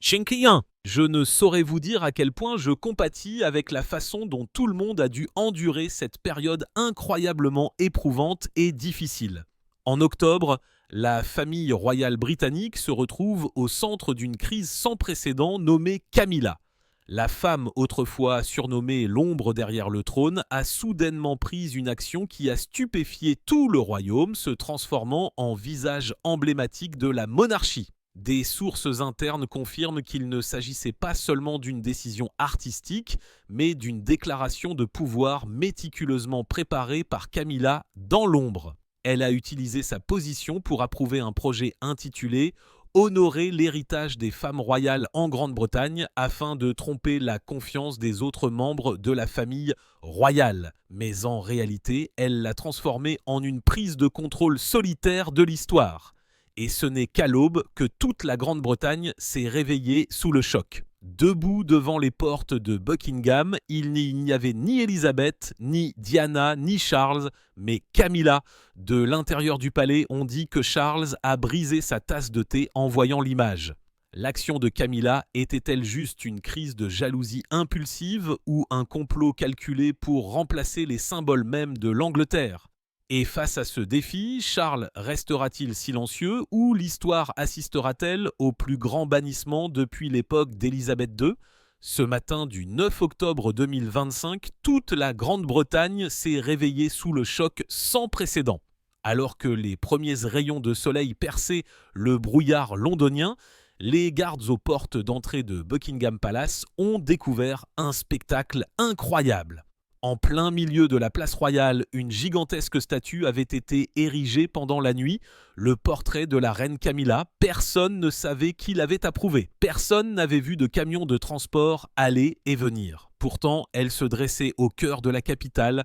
Tchinkien. Je ne saurais vous dire à quel point je compatis avec la façon dont tout le monde a dû endurer cette période incroyablement éprouvante et difficile. En octobre, la famille royale britannique se retrouve au centre d'une crise sans précédent nommée Camilla. La femme autrefois surnommée l'ombre derrière le trône a soudainement pris une action qui a stupéfié tout le royaume, se transformant en visage emblématique de la monarchie. Des sources internes confirment qu'il ne s'agissait pas seulement d'une décision artistique, mais d'une déclaration de pouvoir méticuleusement préparée par Camilla dans l'ombre. Elle a utilisé sa position pour approuver un projet intitulé « Honorer l'héritage des femmes royales en Grande-Bretagne » afin de tromper la confiance des autres membres de la famille royale. Mais en réalité, elle l'a transformée en une prise de contrôle solitaire de l'histoire. Et ce n'est qu'à l'aube que toute la Grande-Bretagne s'est réveillée sous le choc. Debout devant les portes de Buckingham, il n'y avait ni Élisabeth, ni Diana, ni Charles, mais Camilla. De l'intérieur du palais, on dit que Charles a brisé sa tasse de thé en voyant l'image. L'action de Camilla était-elle juste une crise de jalousie impulsive ou un complot calculé pour remplacer les symboles mêmes de l'Angleterre ? Et face à ce défi, Charles restera-t-il silencieux ou l'histoire assistera-t-elle au plus grand bannissement depuis l'époque d'Élisabeth II ? Ce matin du 9 octobre 2025, toute la Grande-Bretagne s'est réveillée sous le choc sans précédent. Alors que les premiers rayons de soleil perçaient le brouillard londonien, les gardes aux portes d'entrée de Buckingham Palace ont découvert un spectacle incroyable. En plein milieu de la place royale, une gigantesque statue avait été érigée pendant la nuit, le portrait de la reine Camilla. Personne ne savait qui l'avait approuvé. Personne n'avait vu de camion de transport aller et venir. Pourtant, elle se dressait au cœur de la capitale,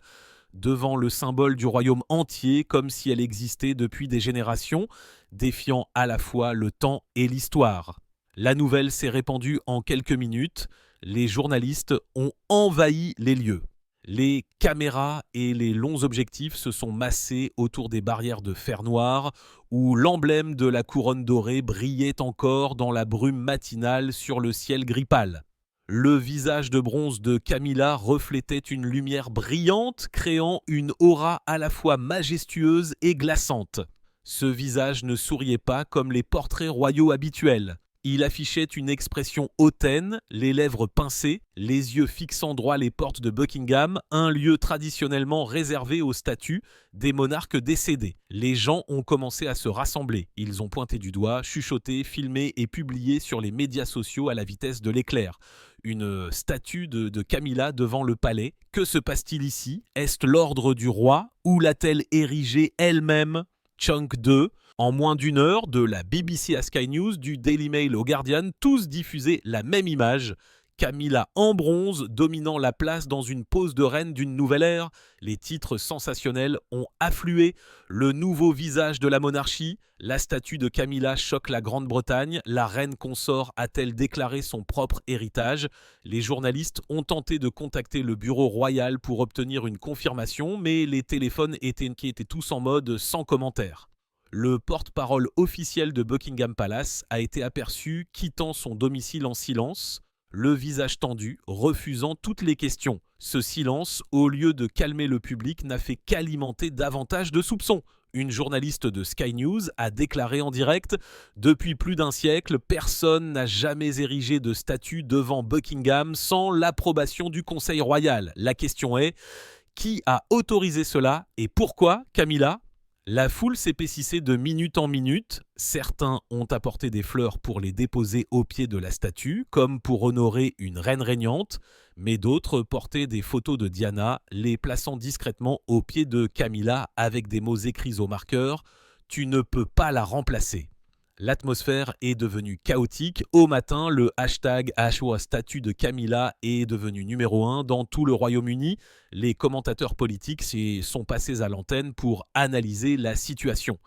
devant le symbole du royaume entier, comme si elle existait depuis des générations, défiant à la fois le temps et l'histoire. La nouvelle s'est répandue en quelques minutes. Les journalistes ont envahi les lieux. Les caméras et les longs objectifs se sont massés autour des barrières de fer noir où l'emblème de la couronne dorée brillait encore dans la brume matinale sur le ciel gris pâle. Le visage de bronze de Camilla reflétait une lumière brillante, créant une aura à la fois majestueuse et glaçante. Ce visage ne souriait pas comme les portraits royaux habituels. Il affichait une expression hautaine, les lèvres pincées, les yeux fixant droit les portes de Buckingham, un lieu traditionnellement réservé aux statues des monarques décédés. Les gens ont commencé à se rassembler. Ils ont pointé du doigt, chuchoté, filmé et publié sur les médias sociaux à la vitesse de l'éclair. Une statue de Camilla devant le palais. Que se passe-t-il ici ? Est-ce l'ordre du roi ou l'a-t-elle érigée elle-même ? Chunk 2. En moins d'une heure, de la BBC à Sky News, du Daily Mail au Guardian, tous diffusaient la même image. Camilla en bronze, dominant la place dans une pose de reine d'une nouvelle ère. Les titres sensationnels ont afflué. Le nouveau visage de la monarchie. La statue de Camilla choque la Grande-Bretagne. La reine consort a-t-elle déclaré son propre héritage ? Les journalistes ont tenté de contacter le bureau royal pour obtenir une confirmation, mais les téléphones étaient tous en mode sans commentaire. Le porte-parole officiel de Buckingham Palace a été aperçu quittant son domicile en silence, le visage tendu, refusant toutes les questions. Ce silence, au lieu de calmer le public, n'a fait qu'alimenter davantage de soupçons. Une journaliste de Sky News a déclaré en direct « Depuis plus d'un siècle, personne n'a jamais érigé de statue devant Buckingham sans l'approbation du Conseil royal. La question est, qui a autorisé cela et pourquoi, Camilla ?» La foule s'épaississait de minute en minute. Certains ont apporté des fleurs pour les déposer au pied de la statue, comme pour honorer une reine régnante, mais d'autres portaient des photos de Diana, les plaçant discrètement au pied de Camilla avec des mots écrits au marqueur « Tu ne peux pas la remplacer ». L'atmosphère est devenue chaotique. Au matin, le hashtag #statue de Camilla est devenu numéro 1 dans tout le Royaume-Uni. Les commentateurs politiques sont passés à l'antenne pour analyser la situation.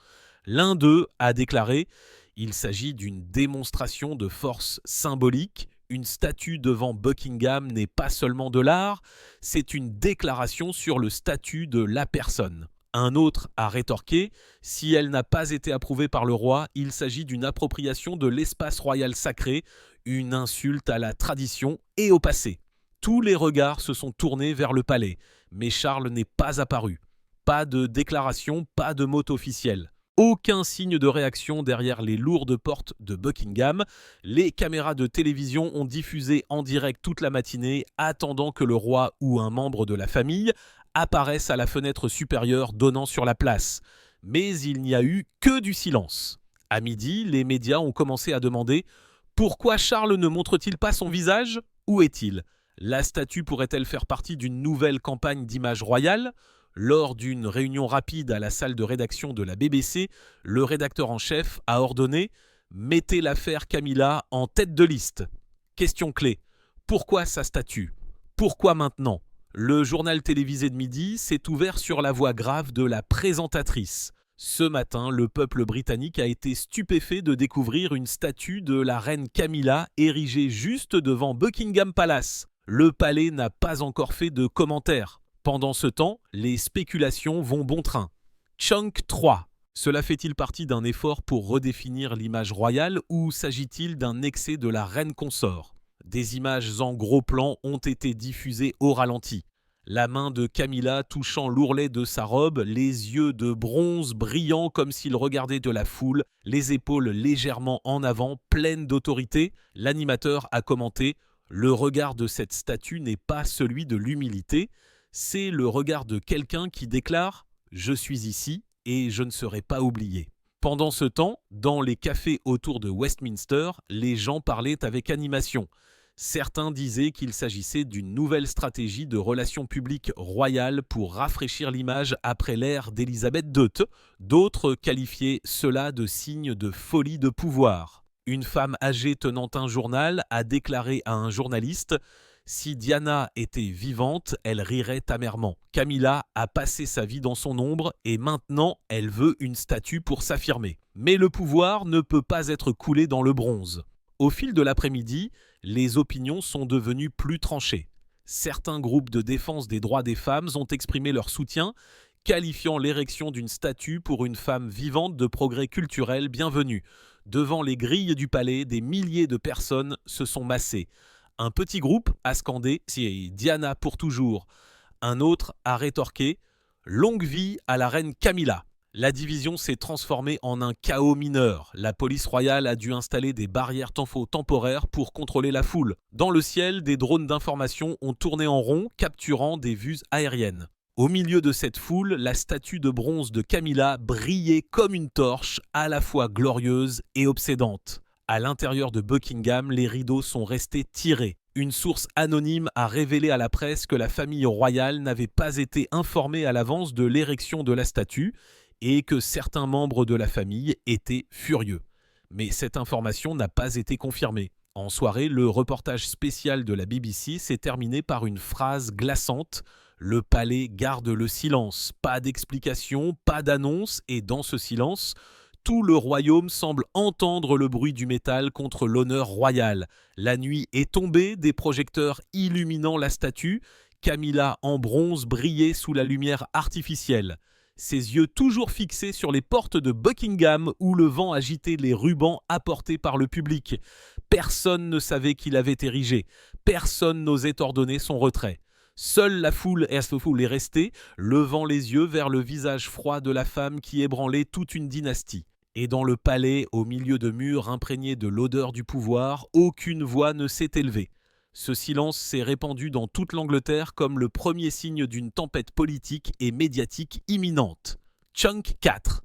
L'un d'eux a déclaré « Il s'agit d'une démonstration de force symbolique. Une statue devant Buckingham n'est pas seulement de l'art, c'est une déclaration sur le statut de la personne ». Un autre a rétorqué « Si elle n'a pas été approuvée par le roi, il s'agit d'une appropriation de l'espace royal sacré, une insulte à la tradition et au passé. Tous les regards se sont tournés vers le palais, mais Charles n'est pas apparu. Pas de déclaration, pas de mot officiel. Aucun signe de réaction derrière les lourdes portes de Buckingham. Les caméras de télévision ont diffusé en direct toute la matinée, attendant que le roi ou un membre de la famille apparaisse à la fenêtre supérieure donnant sur la place. Mais il n'y a eu que du silence. À midi, les médias ont commencé à demander « Pourquoi Charles ne montre-t-il pas son visage ? Où est-il ? La statue pourrait-elle faire partie d'une nouvelle campagne d'image royale ?» Lors d'une réunion rapide à la salle de rédaction de la BBC, le rédacteur en chef a ordonné « Mettez l'affaire Camilla en tête de liste ». Question clé. Pourquoi sa statue ? Pourquoi maintenant ? Le journal télévisé de midi s'est ouvert sur la voix grave de la présentatrice. Ce matin, le peuple britannique a été stupéfait de découvrir une statue de la reine Camilla érigée juste devant Buckingham Palace. Le palais n'a pas encore fait de commentaires. Pendant ce temps, les spéculations vont bon train. Chunk 3. Cela fait-il partie d'un effort pour redéfinir l'image royale ou s'agit-il d'un excès de la reine consort ? Des images en gros plan ont été diffusées au ralenti. La main de Camilla touchant l'ourlet de sa robe, les yeux de bronze brillant comme s'il regardait de la foule, les épaules légèrement en avant, pleines d'autorité, l'animateur a commenté « Le regard de cette statue n'est pas celui de l'humilité, c'est le regard de quelqu'un qui déclare « Je suis ici et je ne serai pas oublié ». Pendant ce temps, dans les cafés autour de Westminster, les gens parlaient avec animation. Certains disaient qu'il s'agissait d'une nouvelle stratégie de relations publiques royales pour rafraîchir l'image après l'ère d'Élisabeth II. D'autres qualifiaient cela de signe de folie de pouvoir. Une femme âgée tenant un journal a déclaré à un journaliste « Si Diana était vivante, elle rirait amèrement. Camilla a passé sa vie dans son ombre et maintenant elle veut une statue pour s'affirmer. Mais le pouvoir ne peut pas être coulé dans le bronze. » Au fil de l'après-midi, les opinions sont devenues plus tranchées. Certains groupes de défense des droits des femmes ont exprimé leur soutien, qualifiant l'érection d'une statue pour une femme vivante de progrès culturel bienvenu. Devant les grilles du palais, des milliers de personnes se sont massées. Un petit groupe a scandé « C'est Diana pour toujours ». Un autre a rétorqué « Longue vie à la reine Camilla ». La division s'est transformée en un chaos mineur. La police royale a dû installer des barrières temporaires pour contrôler la foule. Dans le ciel, des drones d'information ont tourné en rond, capturant des vues aériennes. Au milieu de cette foule, la statue de bronze de Camilla brillait comme une torche, à la fois glorieuse et obsédante. À l'intérieur de Buckingham, les rideaux sont restés tirés. Une source anonyme a révélé à la presse que la famille royale n'avait pas été informée à l'avance de l'érection de la statue et que certains membres de la famille étaient furieux. Mais cette information n'a pas été confirmée. En soirée, le reportage spécial de la BBC s'est terminé par une phrase glaçante « Le palais garde le silence, pas d'explication, pas d'annonce et dans ce silence, tout le royaume semble entendre le bruit du métal contre l'honneur royal. La nuit est tombée, des projecteurs illuminant la statue. Camilla en bronze brillait sous la lumière artificielle. Ses yeux toujours fixés sur les portes de Buckingham où le vent agitait les rubans apportés par le public. Personne ne savait qui l'avait érigé. Personne n'osait ordonner son retrait. Seule la foule est restée, levant les yeux vers le visage froid de la femme qui ébranlait toute une dynastie. Et dans le palais, au milieu de murs imprégnés de l'odeur du pouvoir, aucune voix ne s'est élevée. Ce silence s'est répandu dans toute l'Angleterre comme le premier signe d'une tempête politique et médiatique imminente. Chunk 4.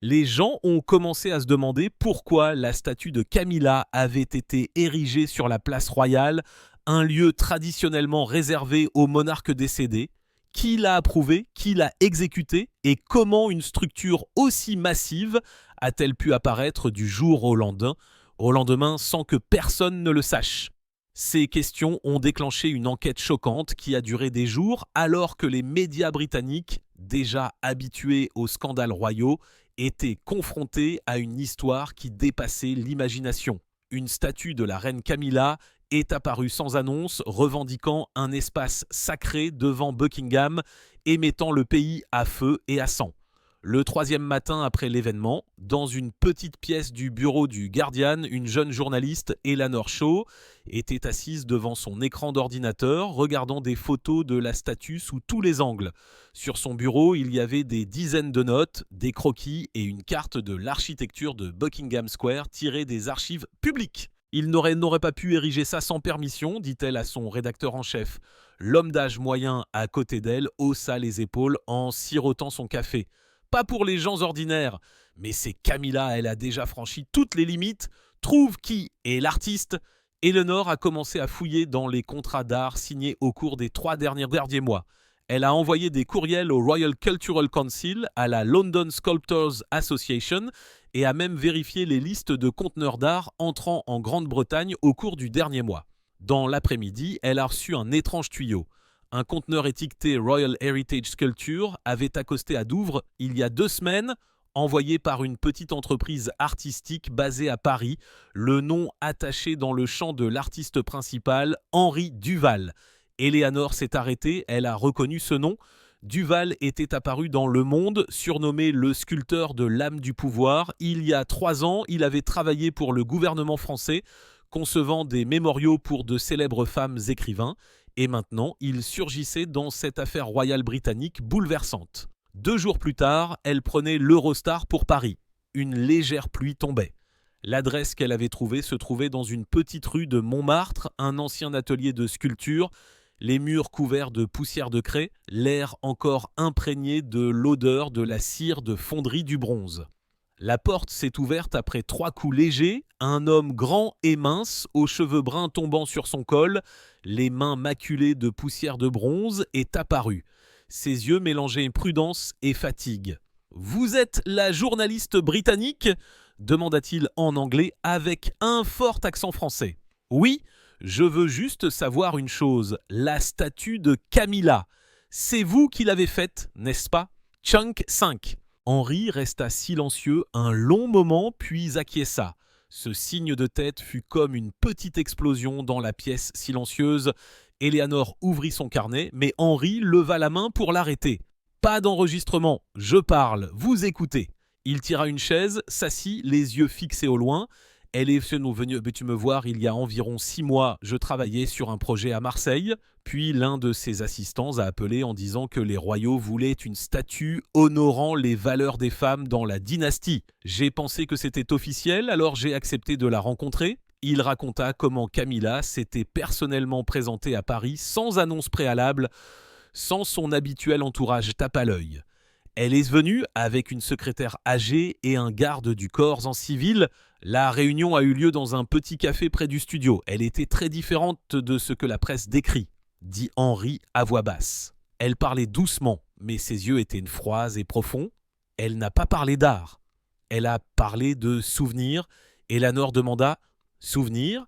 Les gens ont commencé à se demander pourquoi la statue de Camilla avait été érigée sur la place royale, un lieu traditionnellement réservé aux monarques décédés. Qui l'a approuvé, qui l'a exécuté et comment une structure aussi massive a-t-elle pu apparaître du jour au lendemain sans que personne ne le sache? Ces questions ont déclenché une enquête choquante qui a duré des jours alors que les médias britanniques, déjà habitués aux scandales royaux, étaient confrontés à une histoire qui dépassait l'imagination. Une statue de la reine Camilla est apparue sans annonce, revendiquant un espace sacré devant Buckingham et mettant le pays à feu et à sang. Le troisième matin après l'événement, dans une petite pièce du bureau du Guardian, une jeune journaliste, Eleanor Shaw, était assise devant son écran d'ordinateur, regardant des photos de la statue sous tous les angles. Sur son bureau, il y avait des dizaines de notes, des croquis et une carte de l'architecture de Buckingham Square tirée des archives publiques. Il n'aurait pas pu ériger ça sans permission, dit-elle à son rédacteur en chef. L'homme d'âge moyen à côté d'elle haussa les épaules en sirotant son café. Pas pour les gens ordinaires, mais c'est Camilla, elle a déjà franchi toutes les limites. Trouve qui est l'artiste. Eleanor a commencé à fouiller dans les contrats d'art signés au cours des 3 derniers mois. Elle a envoyé des courriels au Royal Cultural Council, à la London Sculptors Association et a même vérifié les listes de conteneurs d'art entrant en Grande-Bretagne au cours du dernier mois. Dans l'après-midi, elle a reçu un étrange tuyau. Un conteneur étiqueté Royal Heritage Sculpture avait accosté à Douvres il y a 2 semaines, envoyé par une petite entreprise artistique basée à Paris, le nom attaché dans le champ de l'artiste principal, Henri Duval. Eleanor s'est arrêtée, elle a reconnu ce nom. Duval était apparu dans Le Monde, surnommé le sculpteur de l'âme du pouvoir. Il y a 3 ans, il avait travaillé pour le gouvernement français, concevant des mémoriaux pour de célèbres femmes écrivains. Et maintenant, il surgissait dans cette affaire royale britannique bouleversante. 2 jours plus tard, elle prenait l'Eurostar pour Paris. Une légère pluie tombait. L'adresse qu'elle avait trouvée se trouvait dans une petite rue de Montmartre, un ancien atelier de sculpture, les murs couverts de poussière de craie, l'air encore imprégné de l'odeur de la cire de fonderie du bronze. La porte s'est ouverte après 3 coups légers. Un homme grand et mince, aux cheveux bruns tombant sur son col, les mains maculées de poussière de bronze, est apparu. Ses yeux mélangeaient prudence et fatigue. « Vous êtes la journaliste britannique ?» demanda-t-il en anglais avec un fort accent français. « Oui, je veux juste savoir une chose. La statue de Camilla. C'est vous qui l'avez faite, n'est-ce pas ? Chunk 5. » Henri resta silencieux un long moment, puis acquiesça. Ce signe de tête fut comme une petite explosion dans la pièce silencieuse. Eleanor ouvrit son carnet, mais Henri leva la main pour l'arrêter. « Pas d'enregistrement, je parle, vous écoutez. » Il tira une chaise, s'assit, les yeux fixés au loin. « Elle est venue, tu me voir, il y a environ 6 mois, je travaillais sur un projet à Marseille. » Puis l'un de ses assistants a appelé en disant que les royaux voulaient une statue honorant les valeurs des femmes dans la dynastie. J'ai pensé que c'était officiel, alors j'ai accepté de la rencontrer. Il raconta comment Camilla s'était personnellement présentée à Paris sans annonce préalable, sans son habituel entourage tape à l'œil. Elle est venue avec une secrétaire âgée et un garde du corps en civil. La réunion a eu lieu dans un petit café près du studio. Elle était très différente de ce que la presse décrit, dit Henri à voix basse. Elle parlait doucement, mais ses yeux étaient froids et profonds. Elle n'a pas parlé d'art. Elle a parlé de souvenirs. Eleanor demanda « Souvenirs ?»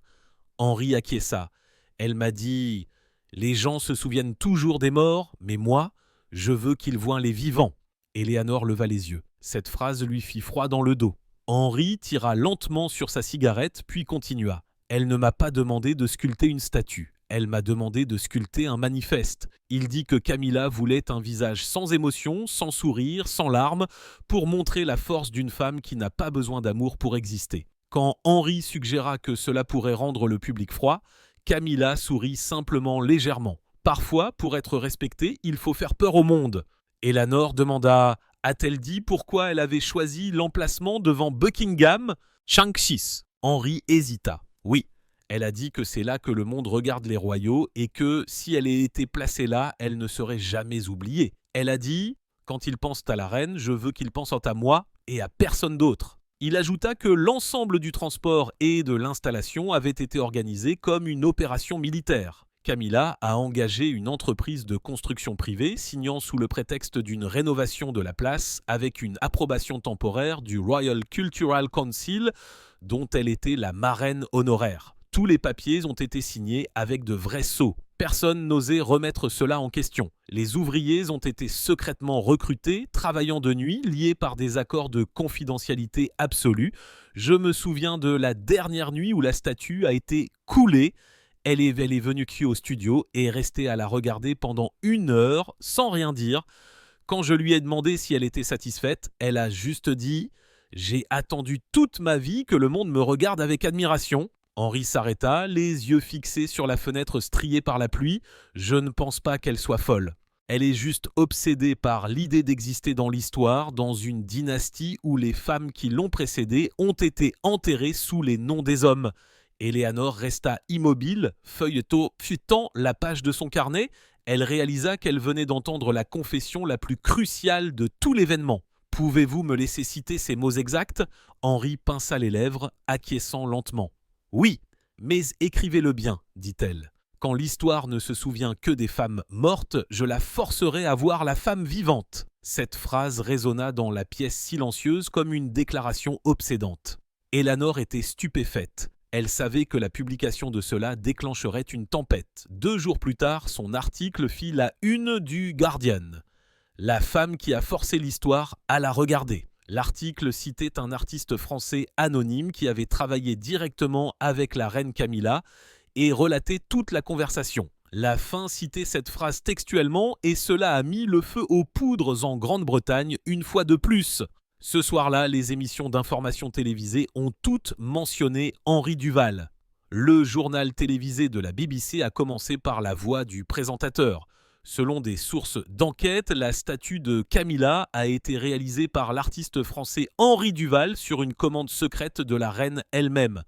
Henri acquiesça. Elle m'a dit « Les gens se souviennent toujours des morts, mais moi, je veux qu'ils voient les vivants. » Eleanor leva les yeux. Cette phrase lui fit froid dans le dos. Henri tira lentement sur sa cigarette, puis continua. « Elle ne m'a pas demandé de sculpter une statue. Elle m'a demandé de sculpter un manifeste. Il dit que Camilla voulait un visage sans émotion, sans sourire, sans larmes, pour montrer la force d'une femme qui n'a pas besoin d'amour pour exister. » Quand Henri suggéra que cela pourrait rendre le public froid, Camilla sourit simplement légèrement. Parfois, pour être respectée, il faut faire peur au monde. Eleanor demanda « A-t-elle dit pourquoi elle avait choisi l'emplacement devant Buckingham ?» Chunk 6. Henri hésita. Oui, elle a dit que c'est là que le monde regarde les royaux et que, si elle ait été placée là, elle ne serait jamais oubliée. Elle a dit « Quand ils pensent à la reine, je veux qu'ils pensent à moi et à personne d'autre. » Il ajouta que l'ensemble du transport et de l'installation avait été organisé comme une opération militaire. Camilla a engagé une entreprise de construction privée, signant sous le prétexte d'une rénovation de la place avec une approbation temporaire du Royal Cultural Council, dont elle était la marraine honoraire. Tous les papiers ont été signés avec de vrais sceaux. Personne n'osait remettre cela en question. Les ouvriers ont été secrètement recrutés, travaillant de nuit, liés par des accords de confidentialité absolue. Je me souviens de la dernière nuit où la statue a été coulée. Elle est venue au studio et est restée à la regarder pendant 1 heure sans rien dire, Quand je lui ai demandé si elle était satisfaite, elle a juste dit « J'ai attendu toute ma vie que le monde me regarde avec admiration ». Henri s'arrêta, les yeux fixés sur la fenêtre striée par la pluie. Je ne pense pas qu'elle soit folle. Elle est juste obsédée par l'idée d'exister dans l'histoire, dans une dynastie où les femmes qui l'ont précédée ont été enterrées sous les noms des hommes. Éléanore resta immobile, feuilletant la page de son carnet. Elle réalisa qu'elle venait d'entendre la confession la plus cruciale de tout l'événement. « Pouvez-vous me laisser citer ces mots exacts ?» Henri pinça les lèvres, acquiesçant lentement. « Oui, mais écrivez-le bien, dit-elle. Quand l'histoire ne se souvient que des femmes mortes, je la forcerai à voir la femme vivante. » Cette phrase résonna dans la pièce silencieuse comme une déclaration obsédante. Éléanore était stupéfaite. Elle savait que la publication de cela déclencherait une tempête. 2 jours plus tard, son article fit la une du Guardian. La femme qui a forcé l'histoire à la regarder. L'article citait un artiste français anonyme qui avait travaillé directement avec la reine Camilla et relatait toute la conversation. La fin citait cette phrase textuellement et cela a mis le feu aux poudres en Grande-Bretagne une fois de plus. Ce soir-là, les émissions d'information télévisées ont toutes mentionné Henri Duval. Le journal télévisé de la BBC a commencé par la voix du présentateur. Selon des sources d'enquête, la statue de Camilla a été réalisée par l'artiste français Henri Duval sur une commande secrète de la reine elle-même.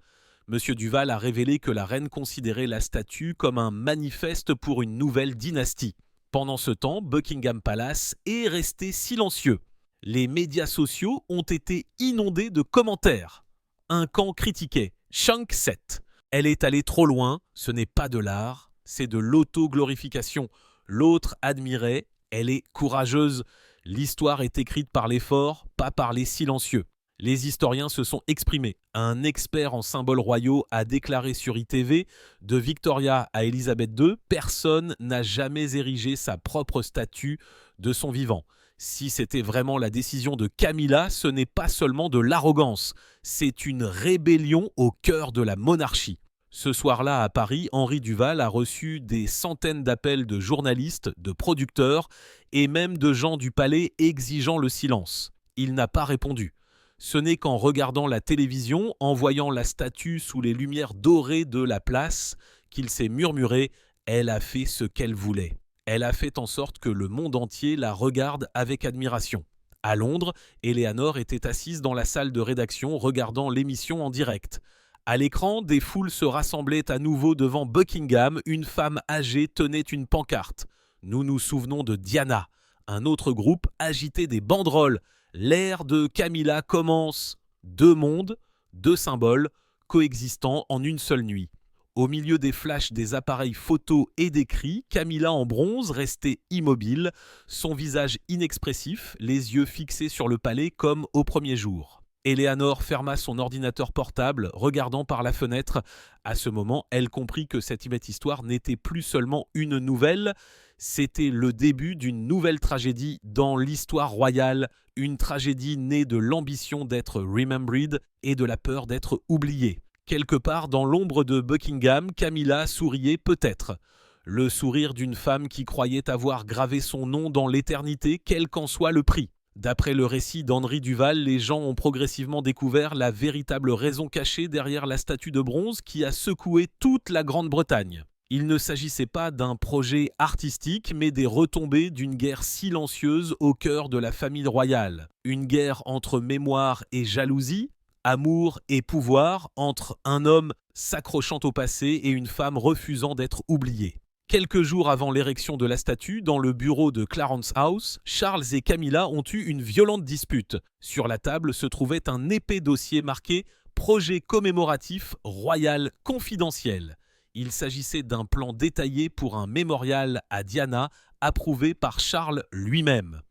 Monsieur Duval a révélé que la reine considérait la statue comme un manifeste pour une nouvelle dynastie. Pendant ce temps, Buckingham Palace est resté silencieux. Les médias sociaux ont été inondés de commentaires. Un camp critiquait Chunk 7. Elle est allée trop loin, ce n'est pas de l'art, c'est de l'auto-glorification. L'autre admirait, elle est courageuse. L'histoire est écrite par les forts, pas par les silencieux. Les historiens se sont exprimés. Un expert en symboles royaux a déclaré sur ITV « De Victoria à Élisabeth II, personne n'a jamais érigé sa propre statue de son vivant. Si c'était vraiment la décision de Camilla, ce n'est pas seulement de l'arrogance, c'est une rébellion au cœur de la monarchie. » Ce soir-là, à Paris, Henri Duval a reçu des centaines d'appels de journalistes, de producteurs et même de gens du palais exigeant le silence. Il n'a pas répondu. Ce n'est qu'en regardant la télévision, en voyant la statue sous les lumières dorées de la place, qu'il s'est murmuré « Elle a fait ce qu'elle voulait ». Elle a fait en sorte que le monde entier la regarde avec admiration. À Londres, Éléanore était assise dans la salle de rédaction regardant l'émission en direct. À l'écran, des foules se rassemblaient à nouveau devant Buckingham. Une femme âgée tenait une pancarte. Nous nous souvenons de Diana. Un autre groupe agitait des banderoles. L'ère de Camilla commence. 2 mondes, 2 symboles, coexistant en une seule nuit. Au milieu des flashs des appareils photos et des cris, Camilla en bronze restait immobile, son visage inexpressif, les yeux fixés sur le palais comme au premier jour. Éléanore ferma son ordinateur portable, regardant par la fenêtre. À ce moment, elle comprit que cette histoire n'était plus seulement une nouvelle, c'était le début d'une nouvelle tragédie dans l'histoire royale, une tragédie née de l'ambition d'être remembered et de la peur d'être oubliée. Quelque part dans l'ombre de Buckingham, Camilla souriait peut-être. Le sourire d'une femme qui croyait avoir gravé son nom dans l'éternité, quel qu'en soit le prix. D'après le récit d'Henri Duval, les gens ont progressivement découvert la véritable raison cachée derrière la statue de bronze qui a secoué toute la Grande-Bretagne. Il ne s'agissait pas d'un projet artistique, mais des retombées d'une guerre silencieuse au cœur de la famille royale. Une guerre entre mémoire et jalousie, amour et pouvoir, entre un homme s'accrochant au passé et une femme refusant d'être oubliée. Quelques jours avant l'érection de la statue, dans le bureau de Clarence House, Charles et Camilla ont eu une violente dispute. Sur la table se trouvait un épais dossier marqué « Projet commémoratif royal confidentiel ». Il s'agissait d'un plan détaillé pour un mémorial à Diana, approuvé par Charles lui-même.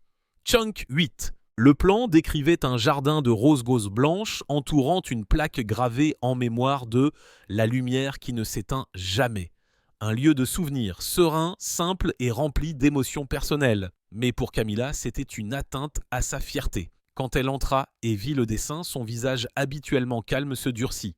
Chunk 8. Le plan décrivait un jardin de roses-gauzes blanches entourant une plaque gravée en mémoire de « La lumière qui ne s'éteint jamais ». Un lieu de souvenir, serein, simple et rempli d'émotions personnelles. Mais pour Camilla, c'était une atteinte à sa fierté. Quand elle entra et vit le dessin, son visage habituellement calme se durcit.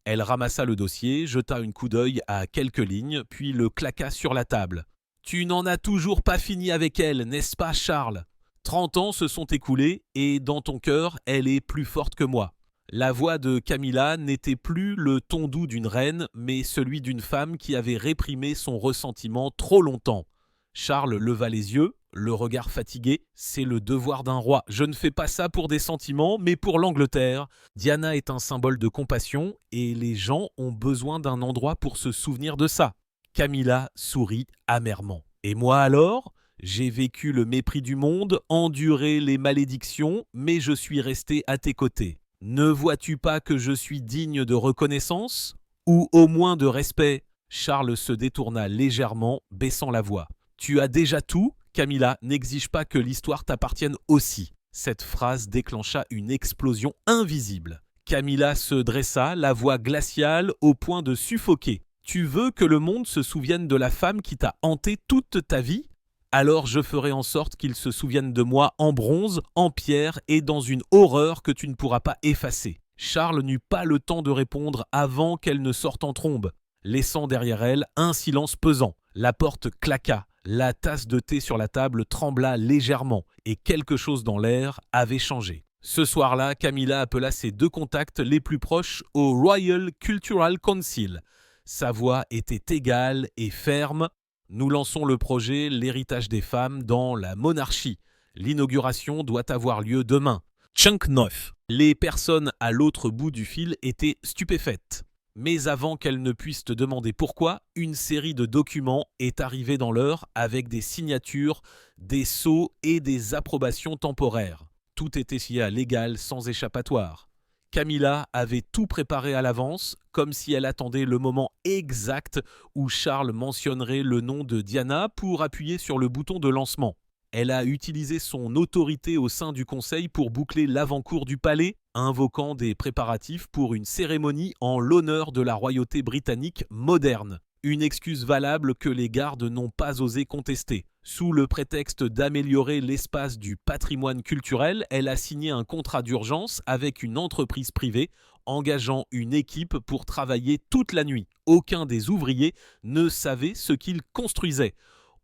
Elle ramassa le dossier, jeta un coup d'œil à quelques lignes, puis le claqua sur la table. « Tu n'en as toujours pas fini avec elle, n'est-ce pas, Charles ?» 30 ans se sont écoulés et dans ton cœur, elle est plus forte que moi. La voix de Camilla n'était plus le ton doux d'une reine, mais celui d'une femme qui avait réprimé son ressentiment trop longtemps. Charles leva les yeux, le regard fatigué. C'est le devoir d'un roi. Je ne fais pas ça pour des sentiments, mais pour l'Angleterre. Diana est un symbole de compassion et les gens ont besoin d'un endroit pour se souvenir de ça. Camilla sourit amèrement. Et moi alors ? J'ai vécu le mépris du monde, enduré les malédictions, mais je suis resté à tes côtés. Ne vois-tu pas que je suis digne de reconnaissance ? Ou au moins de respect ? Charles se détourna légèrement, baissant la voix. Tu as déjà tout ? Camilla, n'exige pas que l'histoire t'appartienne aussi. Cette phrase déclencha une explosion invisible. Camilla se dressa, la voix glaciale au point de suffoquer. Tu veux que le monde se souvienne de la femme qui t'a hanté toute ta vie ? Alors je ferai en sorte qu'il se souvienne de moi en bronze, en pierre et dans une horreur que tu ne pourras pas effacer. Charles n'eut pas le temps de répondre avant qu'elle ne sorte en trombe, laissant derrière elle un silence pesant. La porte claqua, la tasse de thé sur la table trembla légèrement et quelque chose dans l'air avait changé. Ce soir-là, Camilla appela ses 2 contacts les plus proches au Royal Cultural Council. Sa voix était égale et ferme. Nous lançons le projet L'héritage des femmes dans la monarchie. L'inauguration doit avoir lieu demain. Chunk 9. Les personnes à l'autre bout du fil étaient stupéfaites. Mais avant qu'elles ne puissent te demander pourquoi, une série de documents est arrivée dans l'heure avec des signatures, des sceaux et des approbations temporaires. Tout était signé à l'égal sans échappatoire. Camilla avait tout préparé à l'avance, comme si elle attendait le moment exact où Charles mentionnerait le nom de Diana pour appuyer sur le bouton de lancement. Elle a utilisé son autorité au sein du conseil pour boucler l'avant-cour du palais, invoquant des préparatifs pour une cérémonie en l'honneur de la royauté britannique moderne. Une excuse valable que les gardes n'ont pas osé contester. Sous le prétexte d'améliorer l'espace du patrimoine culturel, elle a signé un contrat d'urgence avec une entreprise privée, engageant une équipe pour travailler toute la nuit. Aucun des ouvriers ne savait ce qu'ils construisaient.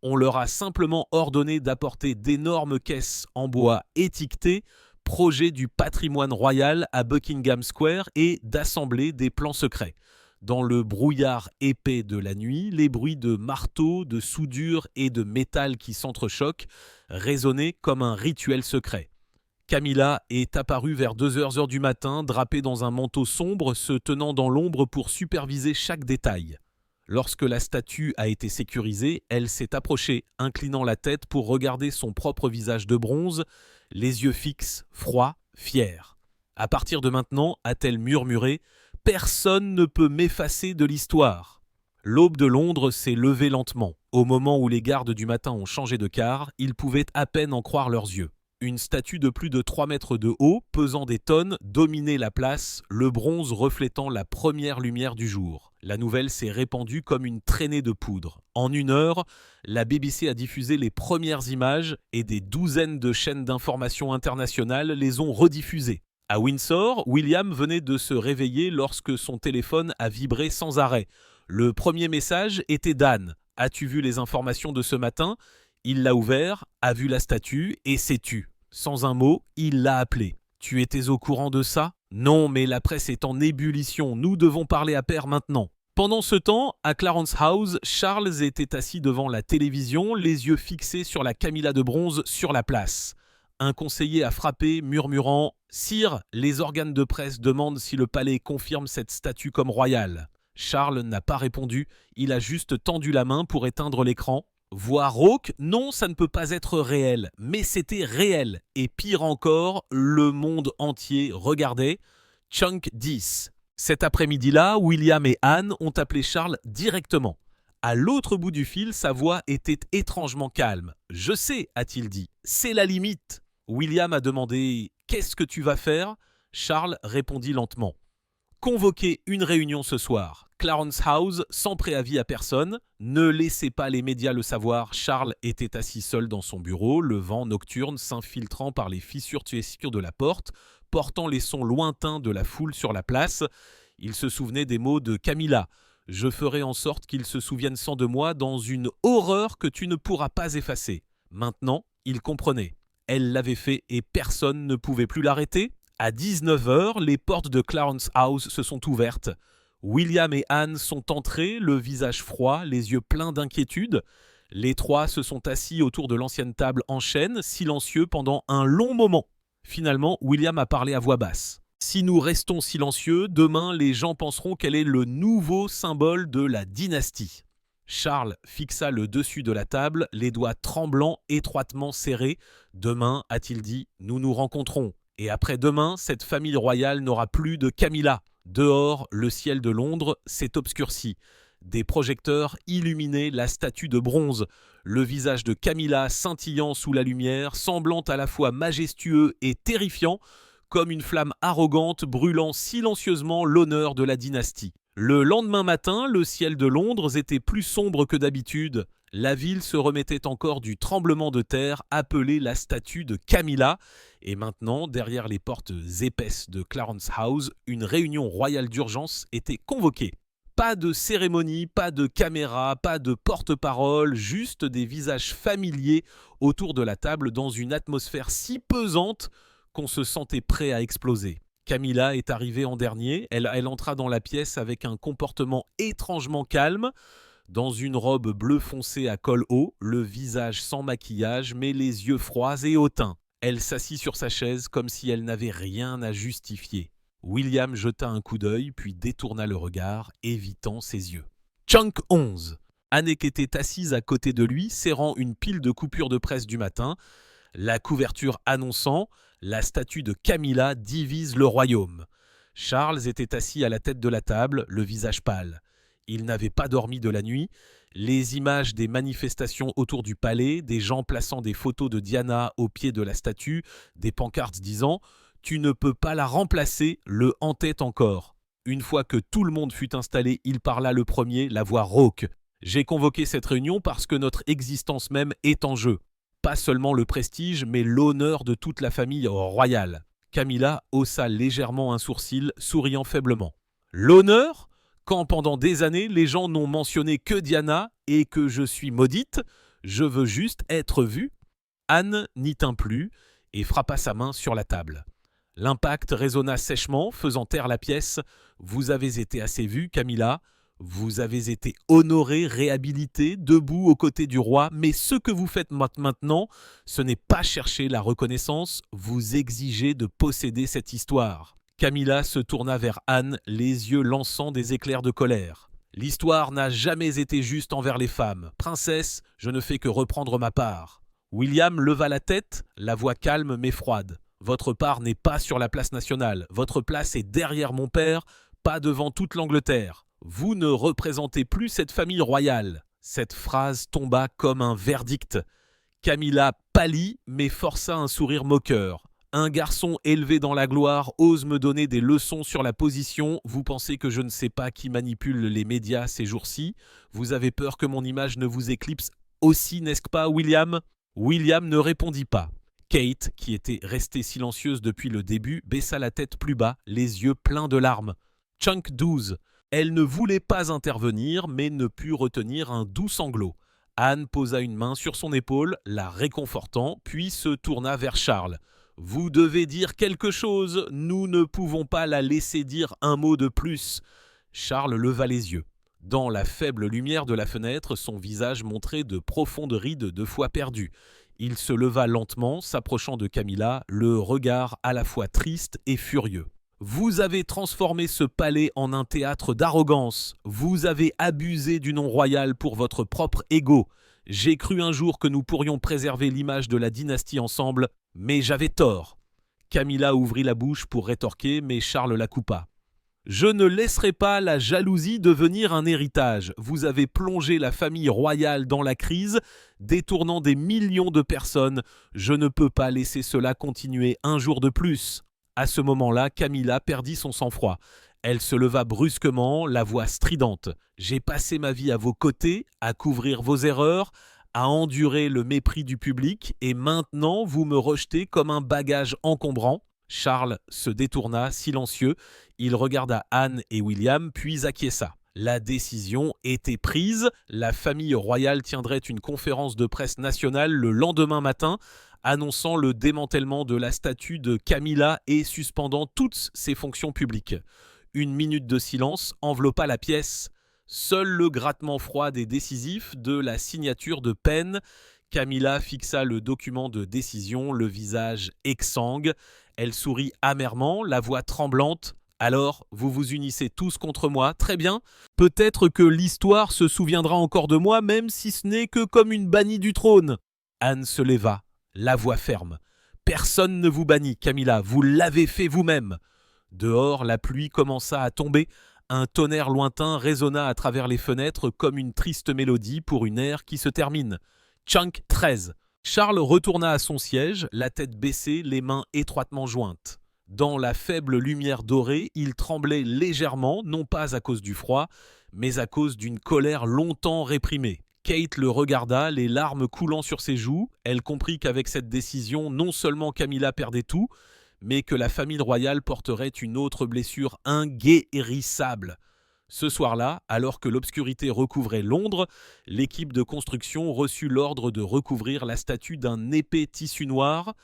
On leur a simplement ordonné d'apporter d'énormes caisses en bois étiquetées, projet du patrimoine royal à Buckingham Square et d'assembler des plans secrets. Dans le brouillard épais de la nuit, les bruits de marteaux, de soudure et de métal qui s'entrechoquent résonnaient comme un rituel secret. Camilla est apparue vers 2h du matin, drapée dans un manteau sombre, se tenant dans l'ombre pour superviser chaque détail. Lorsque la statue a été sécurisée, elle s'est approchée, inclinant la tête pour regarder son propre visage de bronze, les yeux fixes, froids, fiers. À partir de maintenant, a-t-elle murmuré, personne ne peut m'effacer de l'histoire. L'aube de Londres s'est levée lentement. Au moment où les gardes du matin ont changé de quart, ils pouvaient à peine en croire leurs yeux. Une statue de plus de 3 mètres de haut, pesant des tonnes, dominait la place, le bronze reflétant la première lumière du jour. La nouvelle s'est répandue comme une traînée de poudre. En 1 heure, la BBC a diffusé les premières images et des douzaines de chaînes d'information internationales les ont rediffusées. À Windsor, William venait de se réveiller lorsque son téléphone a vibré sans arrêt. Le premier message était d'Anne. « As-tu vu les informations de ce matin ?» Il l'a ouvert, a vu la statue et s'est tu. Sans un mot, il l'a appelé. « Tu étais au courant de ça ?»« Non, mais la presse est en ébullition. Nous devons parler à pair maintenant. » Pendant ce temps, à Clarence House, Charles était assis devant la télévision, les yeux fixés sur la Camilla de bronze sur la place. Un conseiller a frappé, murmurant « Sire, les organes de presse demandent si le palais confirme cette statue comme royale. » Charles n'a pas répondu, il a juste tendu la main pour éteindre l'écran. Voix rauque, non, ça ne peut pas être réel, mais c'était réel. Et pire encore, le monde entier regardait. Chunk 10. Cet après-midi-là, William et Anne ont appelé Charles directement. À l'autre bout du fil, sa voix était étrangement calme. « Je sais, a-t-il dit, c'est la limite. » William a demandé « Qu'est-ce que tu vas faire ?» Charles répondit lentement. « Convoquez une réunion ce soir. Clarence House, sans préavis à personne. Ne laissez pas les médias le savoir. » Charles était assis seul dans son bureau, le vent nocturne s'infiltrant par les fissures de la porte, portant les sons lointains de la foule sur la place. Il se souvenait des mots de Camilla. « Je ferai en sorte qu'ils se souviennent sans de moi dans une horreur que tu ne pourras pas effacer. » Maintenant, il comprenait. Elle l'avait fait et personne ne pouvait plus l'arrêter. À 19h, les portes de Clarence House se sont ouvertes. William et Anne sont entrés, le visage froid, les yeux pleins d'inquiétude. Les trois se sont assis autour de l'ancienne table en chêne, silencieux pendant un long moment. Finalement, William a parlé à voix basse. « Si nous restons silencieux, demain les gens penseront qu'elle est le nouveau symbole de la dynastie. » Charles fixa le dessus de la table, les doigts tremblants, étroitement serrés. « Demain, a-t-il dit, nous nous rencontrons. Et après-demain, cette famille royale n'aura plus de Camilla. » Dehors, le ciel de Londres s'est obscurci. Des projecteurs illuminaient la statue de bronze, le visage de Camilla scintillant sous la lumière, semblant à la fois majestueux et terrifiant, comme une flamme arrogante brûlant silencieusement l'honneur de la dynastie. Le lendemain matin, le ciel de Londres était plus sombre que d'habitude. La ville se remettait encore du tremblement de terre appelé la statue de Camilla. Et maintenant, derrière les portes épaisses de Clarence House, une réunion royale d'urgence était convoquée. Pas de cérémonie, pas de caméra, pas de porte-parole, juste des visages familiers autour de la table dans une atmosphère si pesante qu'on se sentait prêt à exploser. Camilla est arrivée en dernier, elle entra dans la pièce avec un comportement étrangement calme, dans une robe bleu foncé à col haut, le visage sans maquillage mais les yeux froids et hautains. Elle s'assit sur sa chaise comme si elle n'avait rien à justifier. William jeta un coup d'œil, puis détourna le regard, évitant ses yeux. Chunk 11. Anne était assise à côté de lui, serrant une pile de coupures de presse du matin, la couverture annonçant « La statue de Camilla divise le royaume ». Charles était assis à la tête de la table, le visage pâle. Il n'avait pas dormi de la nuit. Les images des manifestations autour du palais, des gens plaçant des photos de Diana au pied de la statue, des pancartes disant « Tu ne peux pas la remplacer », le hantait encore. Une fois que tout le monde fut installé, il parla le premier, la voix rauque. « J'ai convoqué cette réunion parce que notre existence même est en jeu. Pas seulement le prestige, mais l'honneur de toute la famille royale. » Camilla haussa légèrement un sourcil, souriant faiblement. « L'honneur ? Quand pendant des années, les gens n'ont mentionné que Diana et que je suis maudite, je veux juste être vue. » Anne n'y tint plus et frappa sa main sur la table. L'impact résonna sèchement, faisant taire la pièce. « Vous avez été assez vue, Camilla. Vous avez été honorée, réhabilitée, debout aux côtés du roi. Mais ce que vous faites maintenant, ce n'est pas chercher la reconnaissance. Vous exigez de posséder cette histoire. » Camilla se tourna vers Anne, les yeux lançant des éclairs de colère. « L'histoire n'a jamais été juste envers les femmes. Princesse, je ne fais que reprendre ma part. » William leva la tête, la voix calme mais froide. « Votre part n'est pas sur la place nationale. Votre place est derrière mon père, pas devant toute l'Angleterre. Vous ne représentez plus cette famille royale. » Cette phrase tomba comme un verdict. Camilla pâlit mais força un sourire moqueur. « Un garçon élevé dans la gloire ose me donner des leçons sur la position. Vous pensez que je ne sais pas qui manipule les médias ces jours-ci? Vous avez peur que mon image ne vous éclipse aussi, n'est-ce pas, William ?» William ne répondit pas. Kate, qui était restée silencieuse depuis le début, baissa la tête plus bas, les yeux pleins de larmes. Chunk 12. Elle ne voulait pas intervenir, mais ne put retenir un doux sanglot. Anne posa une main sur son épaule, la réconfortant, puis se tourna vers Charles. « Vous devez dire quelque chose, nous ne pouvons pas la laisser dire un mot de plus. » Charles leva les yeux. Dans la faible lumière de la fenêtre, son visage montrait de profondes rides de foi perdue. Il se leva lentement, s'approchant de Camilla, le regard à la fois triste et furieux. « Vous avez transformé ce palais en un théâtre d'arrogance. Vous avez abusé du nom royal pour votre propre ego. J'ai cru un jour que nous pourrions préserver l'image de la dynastie ensemble, mais j'avais tort. » Camilla ouvrit la bouche pour rétorquer, mais Charles la coupa. « Je ne laisserai pas la jalousie devenir un héritage. Vous avez plongé la famille royale dans la crise, détournant des millions de personnes. Je ne peux pas laisser cela continuer un jour de plus. » À ce moment-là, Camilla perdit son sang-froid. Elle se leva brusquement, la voix stridente. « J'ai passé ma vie à vos côtés, à couvrir vos erreurs, à endurer le mépris du public, et maintenant vous me rejetez comme un bagage encombrant. » Charles se détourna, silencieux. Il regarda Anne et William, puis acquiesça. La décision était prise, la famille royale tiendrait une conférence de presse nationale le lendemain matin, annonçant le démantèlement de la statue de Camilla et suspendant toutes ses fonctions publiques. Une minute de silence enveloppa la pièce. Seul le grattement froid et décisif de la signature de peine. Camilla fixa le document de décision, le visage exsangue. Elle sourit amèrement, la voix tremblante. « Alors, vous vous unissez tous contre moi, très bien. Peut-être que l'histoire se souviendra encore de moi, même si ce n'est que comme une bannie du trône. » Anne se leva, la voix ferme. « Personne ne vous bannit, Camilla, vous l'avez fait vous-même. » Dehors, la pluie commença à tomber. Un tonnerre lointain résonna à travers les fenêtres comme une triste mélodie pour une ère qui se termine. Chunk 13. Charles retourna à son siège, la tête baissée, les mains étroitement jointes. Dans la faible lumière dorée, il tremblait légèrement, non pas à cause du froid, mais à cause d'une colère longtemps réprimée. Kate le regarda, les larmes coulant sur ses joues. Elle comprit qu'avec cette décision, non seulement Camilla perdait tout, mais que la famille royale porterait une autre blessure inguérissable. Ce soir-là, alors que l'obscurité recouvrait Londres, l'équipe de construction reçut l'ordre de recouvrir la statue d'un épais tissu noir.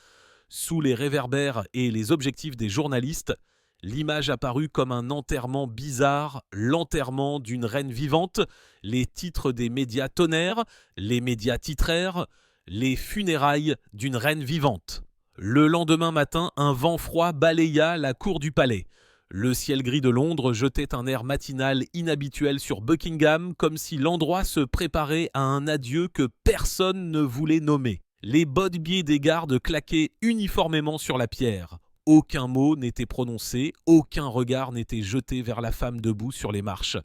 Sous les réverbères et les objectifs des journalistes, l'image apparut comme un enterrement bizarre, l'enterrement d'une reine vivante. Les titres des médias tonnèrent, les médias titrèrent, les funérailles d'une reine vivante. Le lendemain matin, un vent froid balaya la cour du palais. Le ciel gris de Londres jetait un air matinal inhabituel sur Buckingham, comme si l'endroit se préparait à un adieu que personne ne voulait nommer. Les bas-de-pied des gardes claquaient uniformément sur la pierre. Aucun mot n'était prononcé, aucun regard n'était jeté vers la femme debout sur les marches.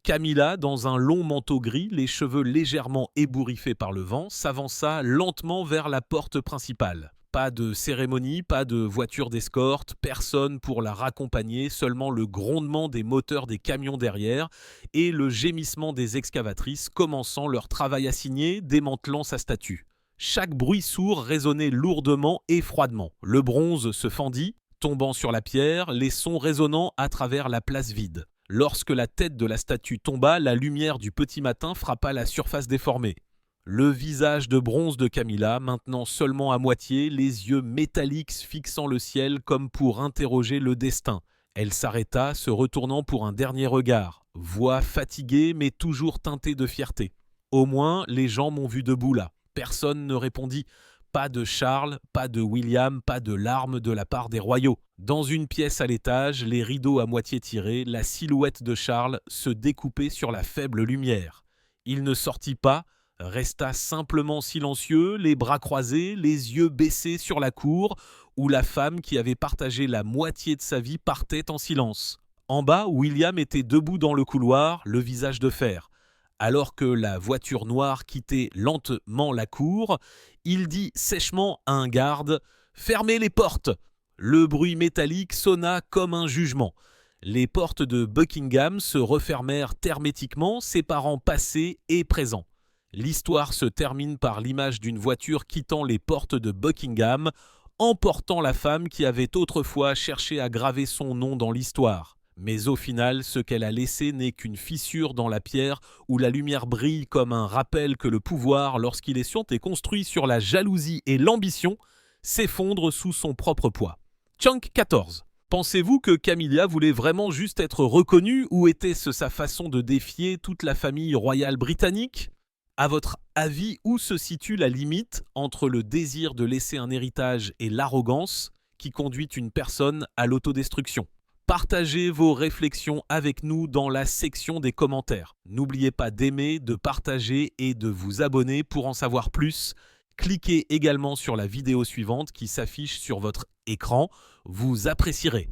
Camilla, dans un long manteau gris, les cheveux légèrement ébouriffés par le vent, s'avança lentement vers la porte principale. Pas de cérémonie, pas de voiture d'escorte, personne pour la raccompagner, seulement le grondement des moteurs des camions derrière et le gémissement des excavatrices commençant leur travail assigné, démantelant sa statue. Chaque bruit sourd résonnait lourdement et froidement. Le bronze se fendit, tombant sur la pierre, les sons résonnant à travers la place vide. Lorsque la tête de la statue tomba, la lumière du petit matin frappa la surface déformée. Le visage de bronze de Camilla, maintenant seulement à moitié, les yeux métalliques fixant le ciel comme pour interroger le destin. Elle s'arrêta, se retournant pour un dernier regard. Voix fatiguée mais toujours teintée de fierté. « Au moins, les gens m'ont vu debout là. » Personne ne répondit. Pas de Charles, pas de William, pas de larmes de la part des royaux. Dans une pièce à l'étage, les rideaux à moitié tirés, la silhouette de Charles se découpait sur la faible lumière. Il ne sortit pas, resta simplement silencieux, les bras croisés, les yeux baissés sur la cour, où la femme qui avait partagé la moitié de sa vie partait en silence. En bas, William était debout dans le couloir, le visage de fer. Alors que la voiture noire quittait lentement la cour, il dit sèchement à un garde « Fermez les portes !» Le bruit métallique sonna comme un jugement. Les portes de Buckingham se refermèrent hermétiquement, séparant passé et présent. L'histoire se termine par l'image d'une voiture quittant les portes de Buckingham, emportant la femme qui avait autrefois cherché à graver son nom dans l'histoire. Mais au final, ce qu'elle a laissé n'est qu'une fissure dans la pierre où la lumière brille comme un rappel que le pouvoir, lorsqu'il est et construit sur la jalousie et l'ambition, s'effondre sous son propre poids. Chunk 14. Pensez-vous que Camilla voulait vraiment juste être reconnue ou était-ce sa façon de défier toute la famille royale britannique ? À votre avis, où se situe la limite entre le désir de laisser un héritage et l'arrogance qui conduit une personne à l'autodestruction ? Partagez vos réflexions avec nous dans la section des commentaires. N'oubliez pas d'aimer, de partager et de vous abonner pour en savoir plus. Cliquez également sur la vidéo suivante qui s'affiche sur votre écran. Vous apprécierez.